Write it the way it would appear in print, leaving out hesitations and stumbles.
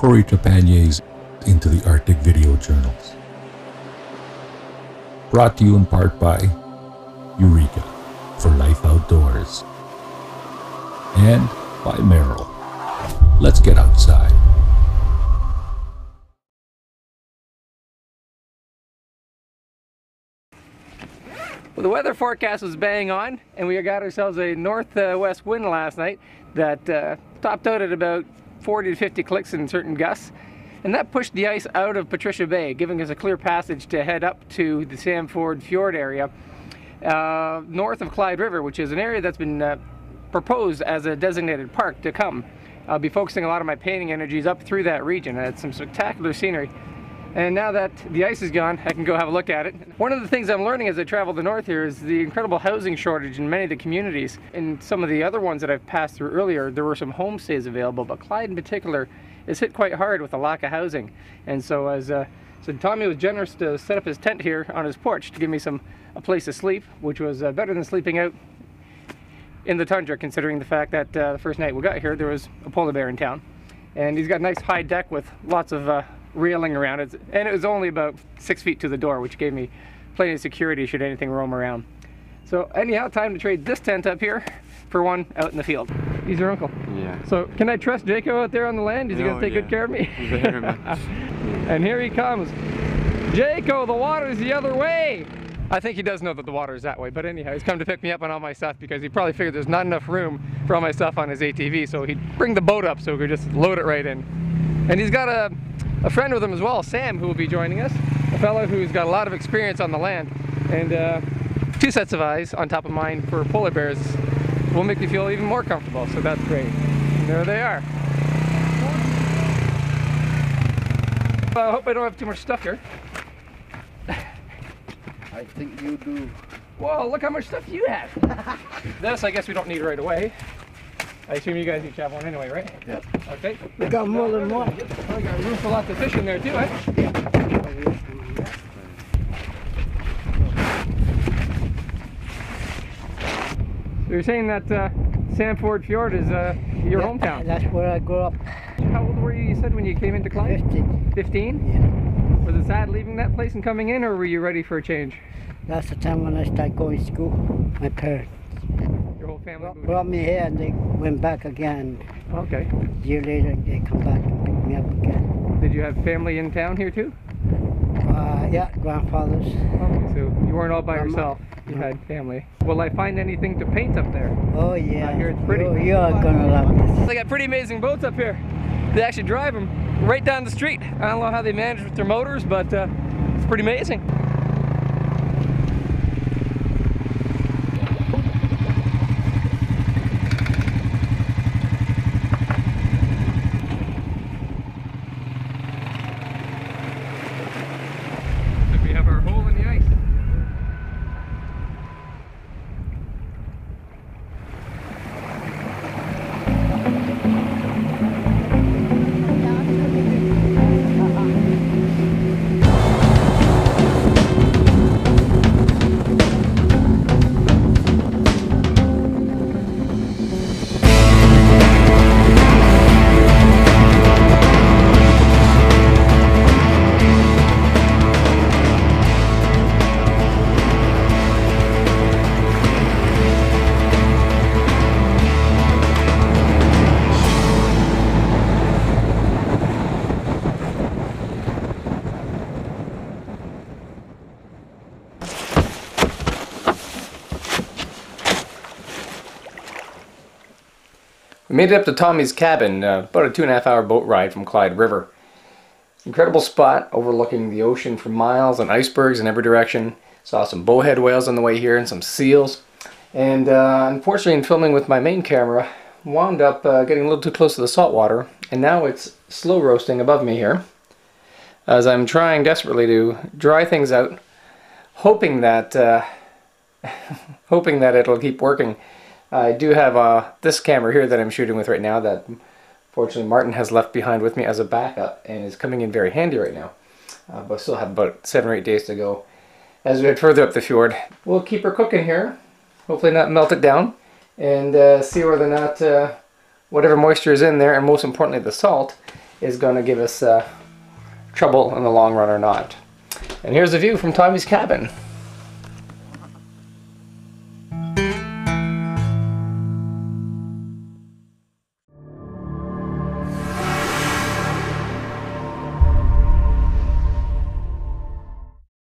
Cory Trepanier's Into the Arctic Video Journals. Brought to you in part by Eureka for Life Outdoors and by Merrill. Let's get outside. Well, the weather forecast was bang on, and we got ourselves a northwest wind last night that topped out at about 40 to 50 clicks in certain gusts, and that pushed the ice out of Patricia Bay, giving us a clear passage to head up to the Sam Ford Fiord area north of Clyde River, which is an area that's been proposed as a designated park to come. I'll be focusing a lot of my painting energies up through that region. It's some spectacular scenery. And now that the ice is gone, I can go have a look at it. One of the things I'm learning as I travel the north here is the incredible housing shortage in many of the communities. In some of the other ones that I've passed through earlier, there were some homestays available, but Clyde in particular is hit quite hard with a lack of housing. And so so Tommy was generous to set up his tent here on his porch to give me a place to sleep, which was better than sleeping out in the tundra, considering the fact that the first night we got here, there was a polar bear in town. And he's got a nice high deck with lots of railing around it, and it was only about 6 feet to the door, which gave me plenty of security should anything roam around. So anyhow, time to trade this tent up here for one out in the field. He's your uncle. Yeah. So can I trust Jayco out there on the land? Is he going to take good care of me? Very much. And here he comes. Jayco, the water's the other way! I think he does know that the water is that way, but anyhow, he's come to pick me up on all my stuff because he probably figured there's not enough room for all my stuff on his ATV, so he'd bring the boat up so we could just load it right in. And he's got a friend with him as well, Sam, who will be joining us, a fellow who's got a lot of experience on the land, and 2 sets of eyes on top of mine for polar bears will make me feel even more comfortable, so that's great. And there they are. I hope I don't have too much stuff here. I think you do. Whoa, look how much stuff you have. This I guess we don't need right away. I assume you guys each have one anyway, right? Yeah. Okay. We got more than one. Oh, you got room for lots of fish in there too, eh? So you're saying that Sam Ford Fiord is your hometown? That's where I grew up. How old were you said when you came into Clyde? 15. 15? Yeah. Was it sad leaving that place and coming in, or were you ready for a change? That's the time when I started going to school. My parents Your whole family moved brought me here and they went back again. Okay. A year later they come back and pick me up again. Did you have family in town here too? Yeah, grandfathers. Okay, so you weren't all by Grandma. yourself. You No. had family. Will I find anything to paint up there? Oh yeah. I hear it's pretty. You're gonna love this. They got pretty amazing boats up here. They actually drive them right down the street. I don't know how they manage with their motors, but it's pretty amazing. So we have our hole in the ice. We made it up to Tommy's cabin, about a 2.5 hour boat ride from Clyde River. Incredible spot overlooking the ocean for miles and icebergs in every direction. Saw some bowhead whales on the way here and some seals. And unfortunately, in filming with my main camera, wound up getting a little too close to the salt water, and now it's slow roasting above me here as I'm trying desperately to dry things out, hoping that it'll keep working. I do have this camera here that I'm shooting with right now that fortunately Martin has left behind with me as a backup and is coming in very handy right now. But still have about 7 or 8 days to go as we head further up the fjord. We'll keep her cooking here, hopefully not melt it down, and see whether or not whatever moisture is in there, and most importantly the salt, is going to give us trouble in the long run or not. And here's a view from Tommy's cabin.